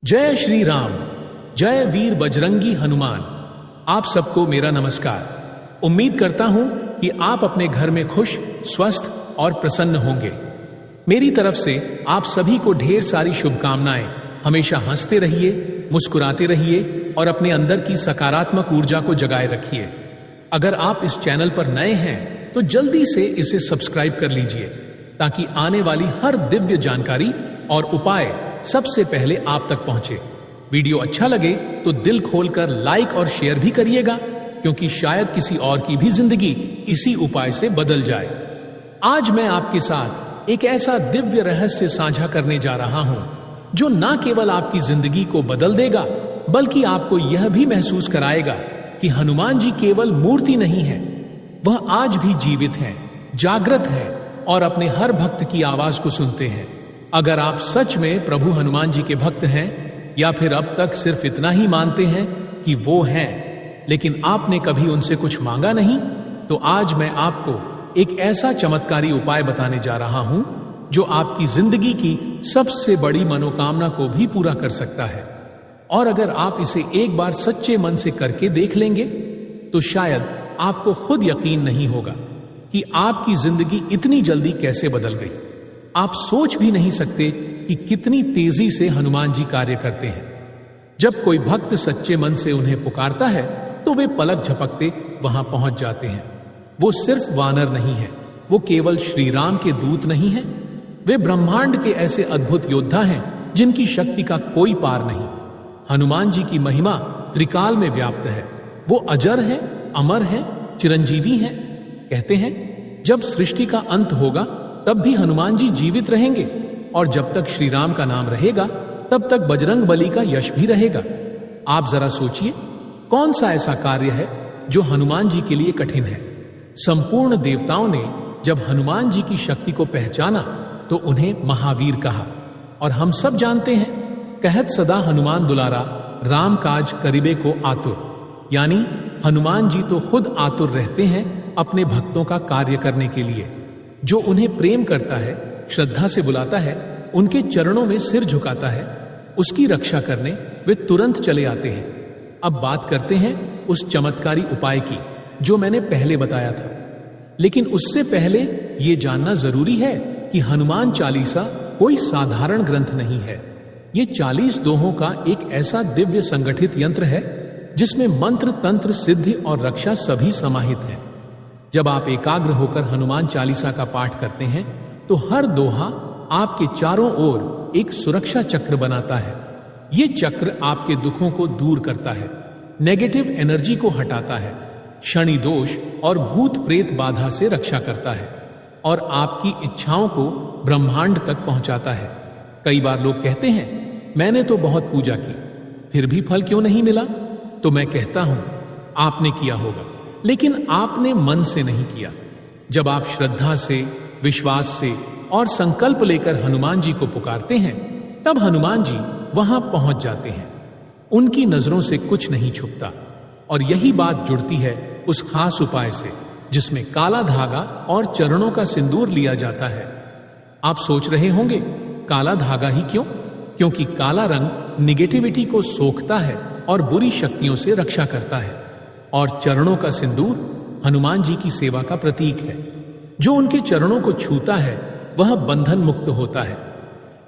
जय श्री राम, जय वीर बजरंगी हनुमान। आप सबको मेरा नमस्कार। उम्मीद करता हूं कि आप अपने घर में खुश, स्वस्थ और प्रसन्न होंगे। मेरी तरफ से आप सभी को ढेर सारी शुभकामनाएं। हमेशा हंसते रहिए, मुस्कुराते रहिए और अपने अंदर की सकारात्मक ऊर्जा को जगाए रखिए। अगर आप इस चैनल पर नए हैं तो जल्दी से इसे सब्सक्राइब कर लीजिए ताकि आने वाली हर दिव्य जानकारी और उपाय सबसे पहले आप तक पहुंचे। वीडियो अच्छा लगे तो दिल खोलकर लाइक और शेयर भी करिएगा, क्योंकि शायद किसी और की भी जिंदगी इसी उपाय से बदल जाए। आज मैं आपके साथ एक ऐसा दिव्य रहस्य साझा करने जा रहा हूं जो ना केवल आपकी जिंदगी को बदल देगा, बल्कि आपको यह भी महसूस कराएगा कि हनुमान जी केवल मूर्ति नहीं है, वह आज भी जीवित हैं, जागृत हैं और अपने हर भक्त की आवाज को सुनते हैं। अगर आप सच में प्रभु हनुमान जी के भक्त हैं या फिर अब तक सिर्फ इतना ही मानते हैं कि वो हैं, लेकिन आपने कभी उनसे कुछ मांगा नहीं, तो आज मैं आपको एक ऐसा चमत्कारी उपाय बताने जा रहा हूं जो आपकी जिंदगी की सबसे बड़ी मनोकामना को भी पूरा कर सकता है। और अगर आप इसे एक बार सच्चे मन से करके देख लेंगे तो शायद आपको खुद यकीन नहीं होगा कि आपकी जिंदगी इतनी जल्दी कैसे बदल गई। आप सोच भी नहीं सकते कि कितनी तेजी से हनुमान जी कार्य करते हैं। जब कोई भक्त सच्चे मन से उन्हें पुकारता है तो वे पलक झपकते वहां पहुंच जाते हैं। वो सिर्फ वानर नहीं है, वो केवल श्री राम के दूत नहीं है, वे ब्रह्मांड के ऐसे अद्भुत योद्धा हैं जिनकी शक्ति का कोई पार नहीं। हनुमान जी की महिमा त्रिकाल में व्याप्त है। वो अजर है, अमर है, चिरंजीवी है। कहते हैं जब सृष्टि का अंत होगा तब भी हनुमान जी जीवित रहेंगे, और जब तक श्री राम का नाम रहेगा तब तक बजरंग बली का यश भी रहेगा। आप जरा सोचिए, कौन सा ऐसा कार्य है जो हनुमान जी के लिए कठिन है। संपूर्ण देवताओं ने जब हनुमान जी की शक्ति को पहचाना तो उन्हें महावीर कहा। और हम सब जानते हैं, कहत सदा हनुमान दुलारा, राम काज करिबे को आतुर। यानी हनुमान जी तो खुद आतुर रहते हैं अपने भक्तों का कार्य करने के लिए। जो उन्हें प्रेम करता है, श्रद्धा से बुलाता है, उनके चरणों में सिर झुकाता है, उसकी रक्षा करने वे तुरंत चले आते हैं। अब बात करते हैं उस चमत्कारी उपाय की जो मैंने पहले बताया था। लेकिन उससे पहले यह जानना जरूरी है कि हनुमान चालीसा कोई साधारण ग्रंथ नहीं है। ये 40 दोहों का एक ऐसा दिव्य संगठित यंत्र है जिसमें मंत्र, तंत्र, सिद्धि और रक्षा सभी समाहित हैं। जब आप एकाग्र होकर हनुमान चालीसा का पाठ करते हैं तो हर दोहा आपके चारों ओर एक सुरक्षा चक्र बनाता है। ये चक्र आपके दुखों को दूर करता है, नेगेटिव एनर्जी को हटाता है, शनि दोष और भूत प्रेत बाधा से रक्षा करता है और आपकी इच्छाओं को ब्रह्मांड तक पहुंचाता है। कई बार लोग कहते हैं मैंने तो बहुत पूजा की, फिर भी फल क्यों नहीं मिला? तो मैं कहता हूं आपने किया होगा, लेकिन आपने मन से नहीं किया। जब आप श्रद्धा से, विश्वास से और संकल्प लेकर हनुमान जी को पुकारते हैं तब हनुमान जी वहां पहुंच जाते हैं। उनकी नजरों से कुछ नहीं छुपता। और यही बात जुड़ती है उस खास उपाय से जिसमें काला धागा और चरणों का सिंदूर लिया जाता है। आप सोच रहे होंगे काला धागा ही क्यों? क्योंकि काला रंग निगेटिविटी को सोखता है और बुरी शक्तियों से रक्षा करता है, और चरणों का सिंदूर हनुमान जी की सेवा का प्रतीक है। जो उनके चरणों को छूता है वह बंधन मुक्त होता है।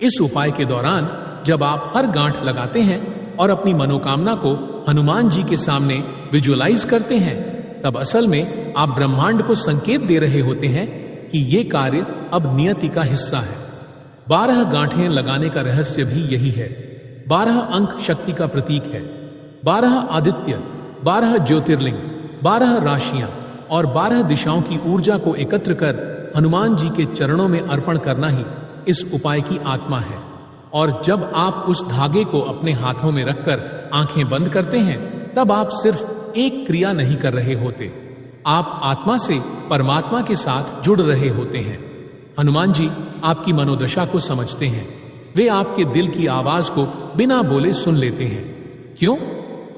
इस उपाय के दौरान जब आप हर गांठ लगाते हैं और अपनी मनोकामना को हनुमान जी के सामने विजुअलाइज करते हैं, तब असल में आप ब्रह्मांड को संकेत दे रहे होते हैं कि ये कार्य अब नियति का हिस्सा है। 12 गांठें लगाने का रहस्य भी यही है। 12 अंक शक्ति का प्रतीक है। 12 आदित्य, 12 ज्योतिर्लिंग, 12 राशियां और 12 दिशाओं की ऊर्जा को एकत्र कर हनुमान जी के चरणों में अर्पण करना ही इस उपाय की आत्मा है। और जब आप उस धागे को अपने हाथों में रखकर आंखें बंद करते हैं तब आप सिर्फ एक क्रिया नहीं कर रहे होते, आप आत्मा से परमात्मा के साथ जुड़ रहे होते हैं। हनुमान जी आपकी मनोदशा को समझते हैं। वे आपके दिल की आवाज को बिना बोले सुन लेते हैं। क्यों?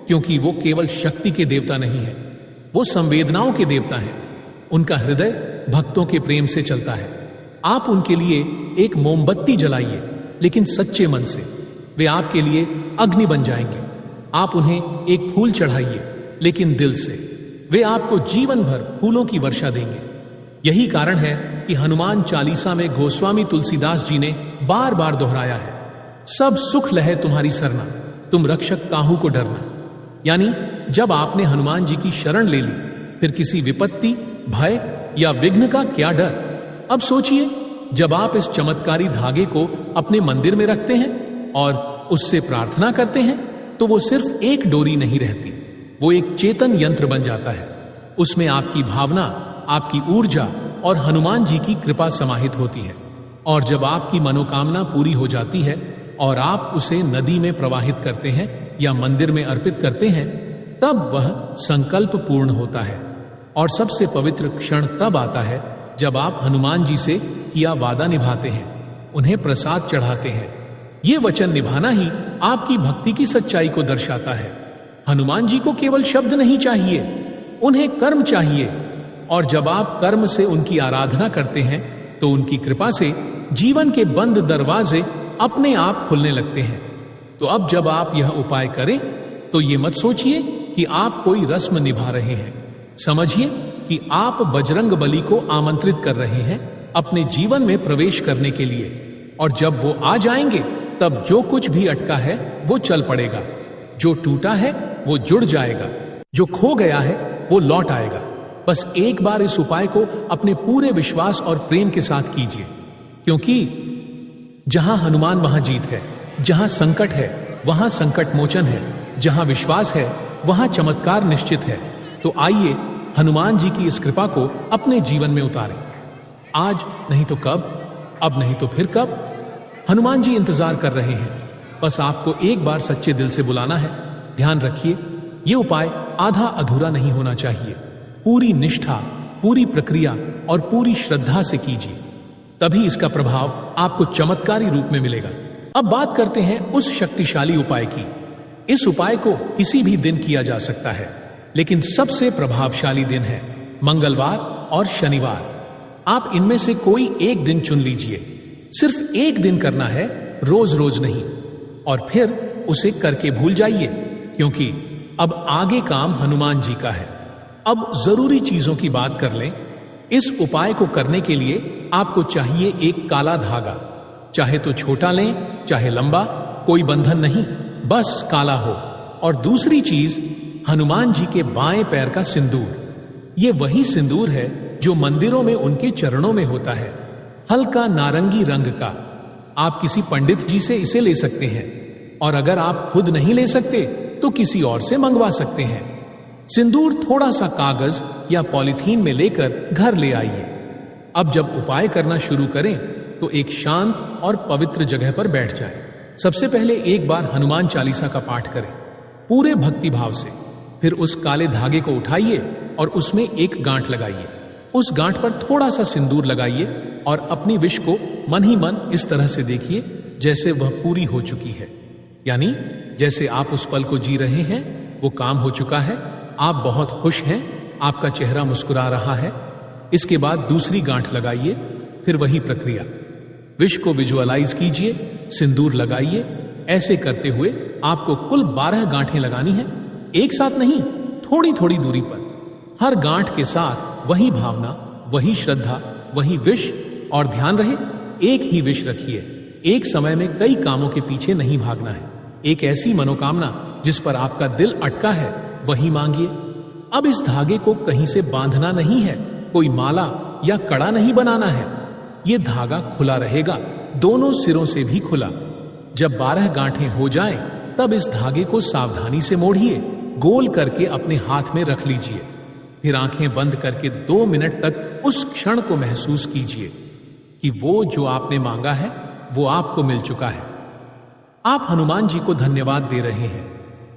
क्योंकि वो केवल शक्ति के देवता नहीं है, वो संवेदनाओं के देवता हैं। उनका हृदय भक्तों के प्रेम से चलता है। आप उनके लिए एक मोमबत्ती जलाइए, लेकिन सच्चे मन से। वे आपके लिए अग्नि बन जाएंगे। आप उन्हें एक फूल चढ़ाइए, लेकिन दिल से। वे आपको जीवन भर फूलों की वर्षा देंगे। यही कारण है कि हनुमान चालीसा में गोस्वामी तुलसीदास जी ने बार बार दोहराया है, सब सुख लहे तुम्हारी सरना, तुम रक्षक काहू को डरना। यानी जब आपने हनुमान जी की शरण ले ली, फिर किसी विपत्ति, भय या विघ्न का क्या डर। अब सोचिए, जब आप इस चमत्कारी धागे को अपने मंदिर में रखते हैं और उससे प्रार्थना करते हैं, तो वो सिर्फ एक डोरी नहीं रहती, वो एक चेतन यंत्र बन जाता है। उसमें आपकी भावना, आपकी ऊर्जा और हनुमान जी की कृपा समाहित होती है। और जब आपकी मनोकामना पूरी हो जाती है और आप उसे नदी में प्रवाहित करते हैं या मंदिर में अर्पित करते हैं, तब वह संकल्प पूर्ण होता है। और सबसे पवित्र क्षण तब आता है जब आप हनुमान जी से किया वादा निभाते हैं, उन्हें प्रसाद चढ़ाते हैं। ये वचन निभाना ही आपकी भक्ति की सच्चाई को दर्शाता है। हनुमान जी को केवल शब्द नहीं चाहिए, उन्हें कर्म चाहिए। और जब आप कर्म से उनकी आराधना करते हैं, तो उनकी कृपा से जीवन के बंद दरवाजे अपने आप खुलने लगते हैं। तो अब जब आप यह उपाय करें, तो ये मत सोचिए कि आप कोई रस्म निभा रहे हैं। समझिए कि आप बजरंग बली को आमंत्रित कर रहे हैं अपने जीवन में प्रवेश करने के लिए। और जब वो आ जाएंगे, तब जो कुछ भी अटका है वो चल पड़ेगा, जो टूटा है वो जुड़ जाएगा, जो खो गया है वो लौट आएगा। बस एक बार इस उपाय को अपने पूरे विश्वास और प्रेम के साथ कीजिए, क्योंकि जहां हनुमान वहां जीत है, जहां संकट है वहां संकट मोचन है, जहां विश्वास है वहां चमत्कार निश्चित है। तो आइए हनुमान जी की इस कृपा को अपने जीवन में उतारें। आज नहीं तो कब, अब नहीं तो फिर कब। हनुमान जी इंतजार कर रहे हैं, बस आपको एक बार सच्चे दिल से बुलाना है। ध्यान रखिए, ये उपाय आधा अधूरा नहीं होना चाहिए। पूरी निष्ठा, पूरी प्रक्रिया और पूरी श्रद्धा से कीजिए, तभी इसका प्रभाव आपको चमत्कारी रूप में मिलेगा। अब बात करते हैं उस शक्तिशाली उपाय की। इस उपाय को किसी भी दिन किया जा सकता है, लेकिन सबसे प्रभावशाली दिन है मंगलवार और शनिवार। आप इनमें से कोई एक दिन चुन लीजिए। सिर्फ एक दिन करना है, रोज रोज नहीं। और फिर उसे करके भूल जाइए, क्योंकि अब आगे काम हनुमान जी का है। अब जरूरी चीजों की बात कर लें। इस उपाय को करने के लिए आपको चाहिए एक काला धागा, चाहे तो छोटा लें चाहे लंबा, कोई बंधन नहीं, बस काला हो। और दूसरी चीज, हनुमान जी के बाएं पैर का सिंदूर। ये वही सिंदूर है जो मंदिरों में उनके चरणों में होता है, हल्का नारंगी रंग का। आप किसी पंडित जी से इसे ले सकते हैं, और अगर आप खुद नहीं ले सकते तो किसी और से मंगवा सकते हैं। सिंदूर थोड़ा सा कागज या पॉलिथीन में लेकर घर ले आइए। अब जब उपाय करना शुरू करें, तो एक शांत और पवित्र जगह पर बैठ जाएं। सबसे पहले एक बार हनुमान चालीसा का पाठ करें, पूरे भक्ति भाव से। फिर उस काले धागे को उठाइए और उसमें एक गांठ लगाइए। उस गांठ पर थोड़ा सा सिंदूर लगाइए और अपनी विश को मन ही मन इस तरह से देखिए जैसे वह पूरी हो चुकी है। यानी जैसे आप उस पल को जी रहे हैं, वो काम हो चुका है, आप बहुत खुश हैं, आपका चेहरा मुस्कुरा रहा है। इसके बाद दूसरी गांठ लगाइए। फिर वही प्रक्रिया, विश को विजुअलाइज कीजिए, सिंदूर लगाइए। ऐसे करते हुए आपको कुल 12 गांठें लगानी है, एक साथ नहीं, थोड़ी थोड़ी दूरी पर। हर गांठ के साथ वही भावना, वही श्रद्धा, वही विश। और ध्यान रहे, एक ही विश रखिए। एक समय में कई कामों के पीछे नहीं भागना है। एक ऐसी मनोकामना जिस पर आपका दिल अटका है, वही मांगिए। अब इस धागे को कहीं से बांधना नहीं है, कोई माला या कड़ा नहीं बनाना है। ये धागा खुला रहेगा, दोनों सिरों से भी खुला। जब 12 गांठें हो जाएं, तब इस धागे को सावधानी से मोड़िए, गोल करके अपने हाथ में रख लीजिए। फिर आंखें बंद करके 2 मिनट तक उस क्षण को महसूस कीजिए कि वो जो आपने मांगा है वो आपको मिल चुका है। आप हनुमान जी को धन्यवाद दे रहे हैं,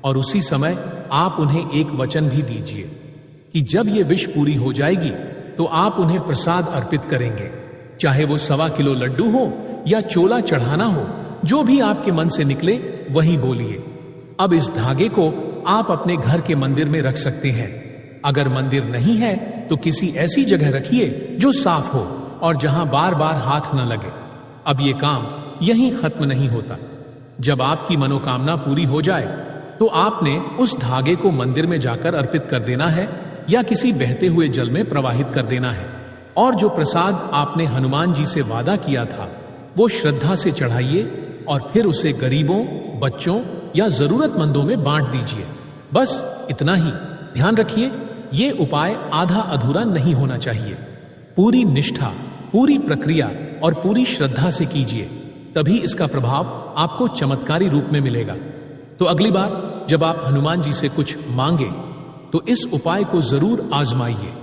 और उसी समय आप उन्हें एक वचन भी दीजिए कि जब ये विश पूरी हो जाएगी तो आप उन्हें प्रसाद अर्पित करेंगे, चाहे वो 1.25 किलो लड्डू हो या चोला चढ़ाना हो। जो भी आपके मन से निकले वही बोलिए। अब इस धागे को आप अपने घर के मंदिर में रख सकते हैं। अगर मंदिर नहीं है तो किसी ऐसी जगह रखिए जो साफ हो और जहां बार बार हाथ न लगे। अब ये काम यहीं खत्म नहीं होता। जब आपकी मनोकामना पूरी हो जाए तो आपने उस धागे को मंदिर में जाकर अर्पित कर देना है या किसी बहते हुए जल में प्रवाहित कर देना है। और जो प्रसाद आपने हनुमान जी से वादा किया था वो श्रद्धा से चढ़ाइए और फिर उसे गरीबों, बच्चों या जरूरतमंदों में बांट दीजिए। बस इतना ही। ध्यान रखिए, ये उपाय आधा अधूरा नहीं होना चाहिए। पूरी निष्ठा, पूरी प्रक्रिया और पूरी श्रद्धा से कीजिए, तभी इसका प्रभाव आपको चमत्कारी रूप में मिलेगा। तो अगली बार जब आप हनुमान जी से कुछ मांगे तो इस उपाय को जरूर आजमाइए।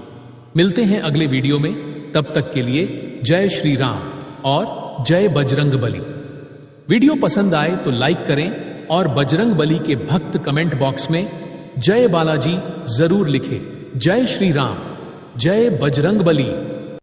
मिलते हैं अगले वीडियो में, तब तक के लिए जय श्री राम और जय बजरंग बली। वीडियो पसंद आए तो लाइक करें और बजरंग बली के भक्त कमेंट बॉक्स में जय बालाजी जरूर लिखें। जय श्री राम, जय बजरंग बली।